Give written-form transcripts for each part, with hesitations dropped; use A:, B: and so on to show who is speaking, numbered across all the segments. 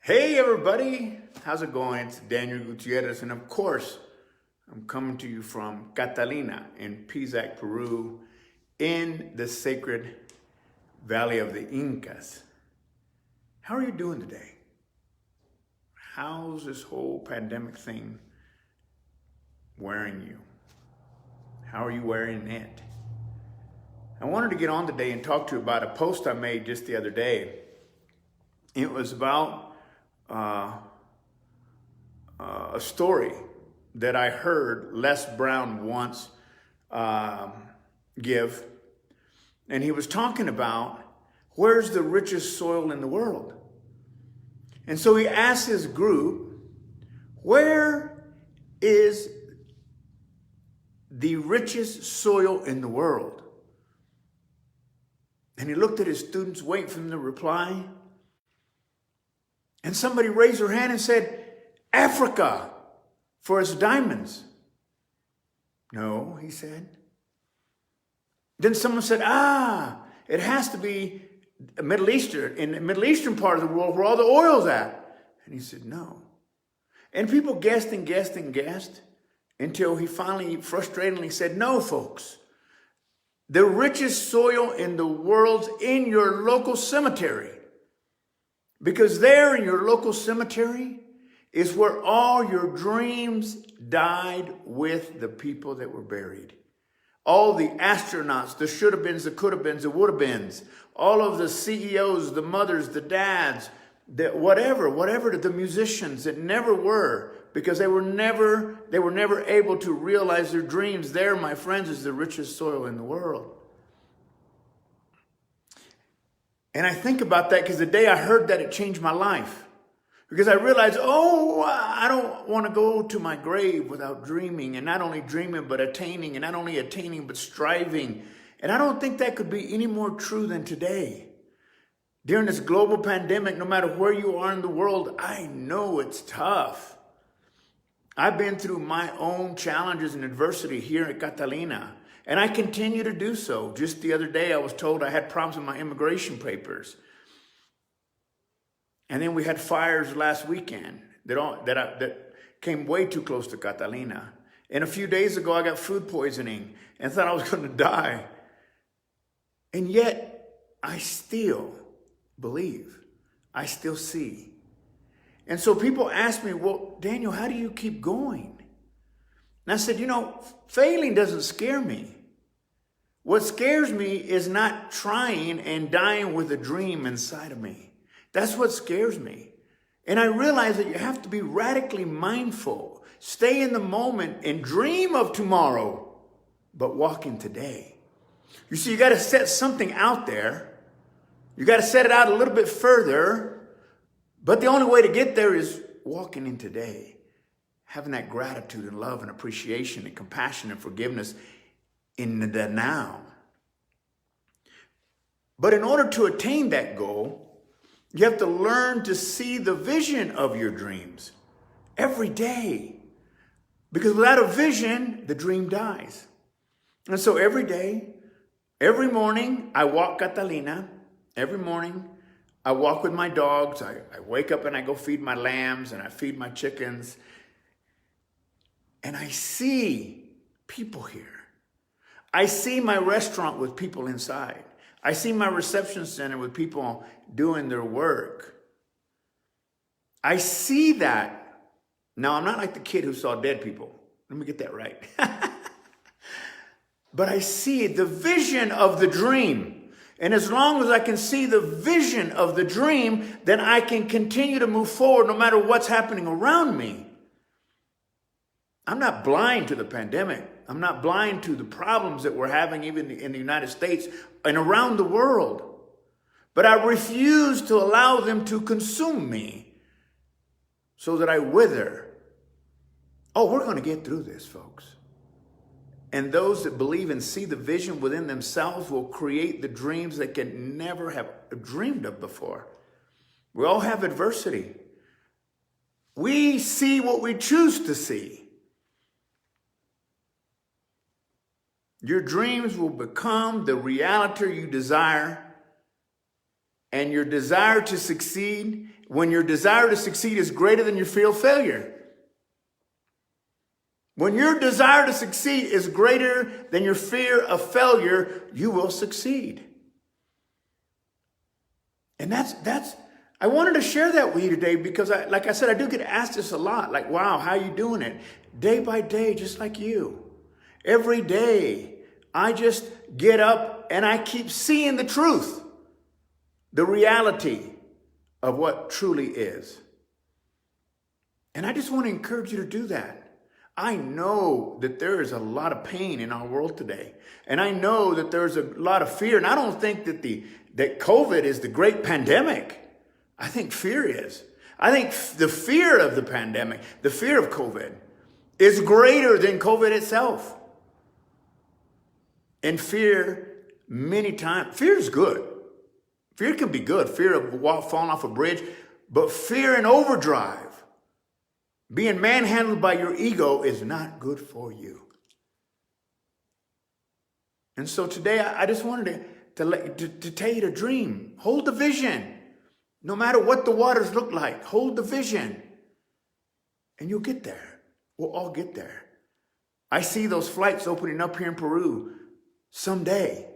A: Hey everybody, how's it going? It's Daniel Gutierrez, and of course, I'm coming to you from Catalina in Pisac, Peru, in the sacred valley of the Incas. How are you doing today? How's this whole pandemic thing wearing you? How are you wearing it? I wanted to get on today and talk to you about a post I made just the other day. It was about a story that I heard Les Brown once give, and he was talking about where's the richest soil in the world. And so he asked his group, where is the richest soil in the world? And he looked at his students, waiting for them to reply. And somebody raised their hand and said, Africa, for its diamonds. No, he said. Then someone said, it has to be Middle Eastern, in the Middle Eastern part of the world where all the oil's at. And he said, no. And people guessed and guessed and guessed until he finally frustratingly said, no, folks. The richest soil in the world's in your local cemetery. Because there in your local cemetery is where all your dreams died with the people that were buried. All the astronauts, the should-have-beens, the could-have-beens, the would-have-beens, all of the CEOs, the mothers, the dads, whatever, the musicians that never were, because they were never able to realize their dreams. There, my friends, is the richest soil in the world. And I think about that because the day I heard that, it changed my life. Because I realized, I don't want to go to my grave without dreaming, and not only dreaming, but attaining, and not only attaining, but striving. And I don't think that could be any more true than today. During this global pandemic, no matter where you are in the world, I know it's tough. I've been through my own challenges and adversity here at Catalina, and I continue to do so. Just the other day, I was told I had problems with my immigration papers. And then we had fires last weekend that came way too close to Catalina. And a few days ago, I got food poisoning and thought I was going to die. And yet, I still believe. I still see. And so people ask me, well, Daniel, how do you keep going? And I said, failing doesn't scare me. What scares me is not trying and dying with a dream inside of me. That's what scares me. And I realize that you have to be radically mindful. Stay in the moment and dream of tomorrow, but walk in today. You see, you got to set something out there. You got to set it out a little bit further. But the only way to get there is walking in today. Having that gratitude and love and appreciation and compassion and forgiveness in the now. But in order to attain that goal, you have to learn to see the vision of your dreams every day. Because without a vision, the dream dies. And so every day, every morning, I walk Catalina. Every morning, I walk with my dogs. I wake up and I go feed my lambs and I feed my chickens. And I see people here. I see my restaurant with people inside. I see my reception center with people doing their work. I see that. Now, I'm not like the kid who saw dead people. Let me get that right. But I see the vision of the dream. And as long as I can see the vision of the dream, then I can continue to move forward no matter what's happening around me. I'm not blind to the pandemic. I'm not blind to the problems that we're having even in the United States and around the world. But I refuse to allow them to consume me so that I wither. Oh, we're going to get through this, folks. And those that believe and see the vision within themselves will create the dreams they can never have dreamed of before. We all have adversity. We see what we choose to see. Your dreams will become the reality you desire, and your desire to succeed, when your desire to succeed is greater than your fear of failure. When your desire to succeed is greater than your fear of failure, you will succeed. And I wanted to share that with you today because, like I said, I do get asked this a lot. Like, wow, how are you doing it? Day by day, just like you. Every day, I just get up and I keep seeing the truth, the reality of what truly is. And I just want to encourage you to do that. I know that there is a lot of pain in our world today. And I know that there's a lot of fear. And I don't think that COVID is the great pandemic. I think fear is. I think the fear of the pandemic, the fear of COVID, is greater than COVID itself. And fear, many times, fear is good. Fear can be good. Fear of falling off a bridge. But fear in overdrive, being manhandled by your ego, is not good for you. And so today, I just wanted to tell you to dream. Hold the vision. No matter what the waters look like, hold the vision. And you'll get there. We'll all get there. I see those flights opening up here in Peru someday.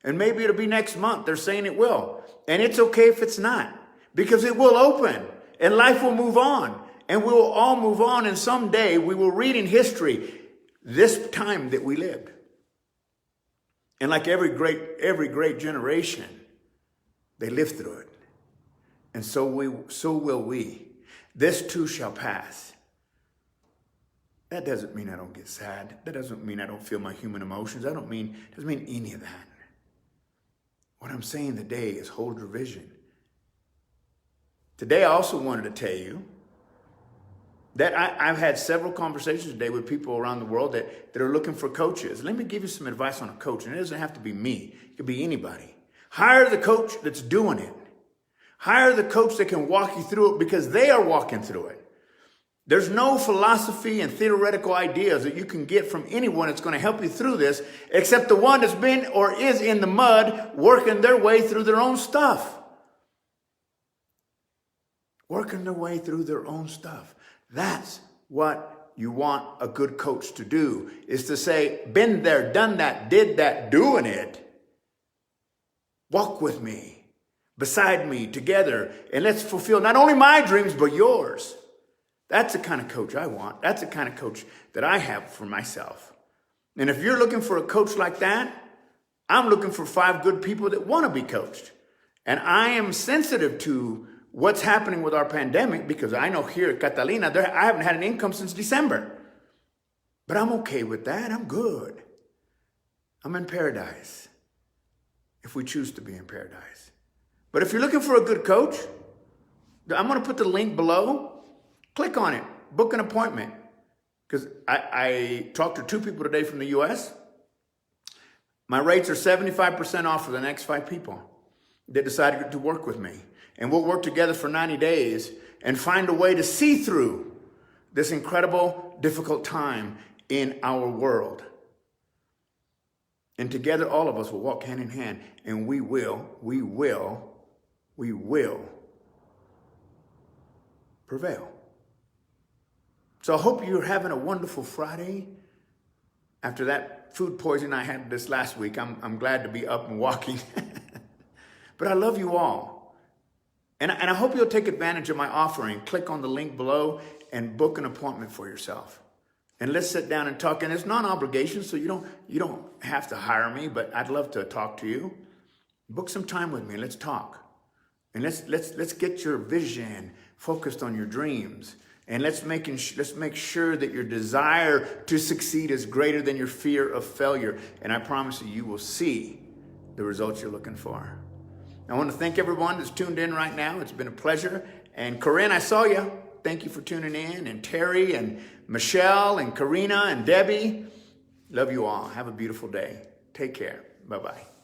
A: And maybe it'll be next month. They're saying it will. And it's okay if it's not. Because it will open. And life will move on. And we will all move on. And someday we will read in history this time that we lived. And like every great generation, they lived through it. And so will we. This too shall pass. That doesn't mean I don't get sad. That doesn't mean I don't feel my human emotions. Doesn't mean any of that. What I'm saying today is hold your vision. Today I also wanted to tell you that I've had several conversations today with people around the world that are looking for coaches. Let me give you some advice on a coach. And it doesn't have to be me. It could be anybody. Hire the coach that's doing it. Hire the coach that can walk you through it because they are walking through it. There's no philosophy and theoretical ideas that you can get from anyone that's going to help you through this except the one that's been or is in the mud working their way through their own stuff. Working their way through their own stuff. That's what you want a good coach to do, is to say, been there, done that, did that, doing it. Walk with me. Beside me, together, and let's fulfill not only my dreams, but yours. That's the kind of coach I want. That's the kind of coach that I have for myself. And if you're looking for a coach like that, I'm looking for 5 good people that want to be coached. And I am sensitive to what's happening with our pandemic because I know here at Catalina, I haven't had an income since December. But I'm okay with that. I'm good. I'm in paradise if we choose to be in paradise. But if you're looking for a good coach, I'm going to put the link below. Click on it. Book an appointment. Because I talked to 2 people today from the U.S. My rates are 75% off for the next 5 people that decided to work with me. And we'll work together for 90 days and find a way to see through this incredible, difficult time in our world. And together, all of us will walk hand in hand, and we will prevail. So I hope you're having a wonderful Friday. After that food poisoning I had this last week, I'm glad to be up and walking. But I love you all. And I hope you'll take advantage of my offering. Click on the link below and book an appointment for yourself. And let's sit down and talk. And it's non-obligation, so you don't have to hire me, but I'd love to talk to you. Book some time with me and let's talk. And let's get your vision focused on your dreams. And let's make sure that your desire to succeed is greater than your fear of failure. And I promise you will see the results you're looking for. I want to thank everyone that's tuned in right now. It's been a pleasure. And Corinne, I saw you. Thank you for tuning in. And Terry and Michelle and Karina and Debbie. Love you all. Have a beautiful day. Take care. Bye-bye.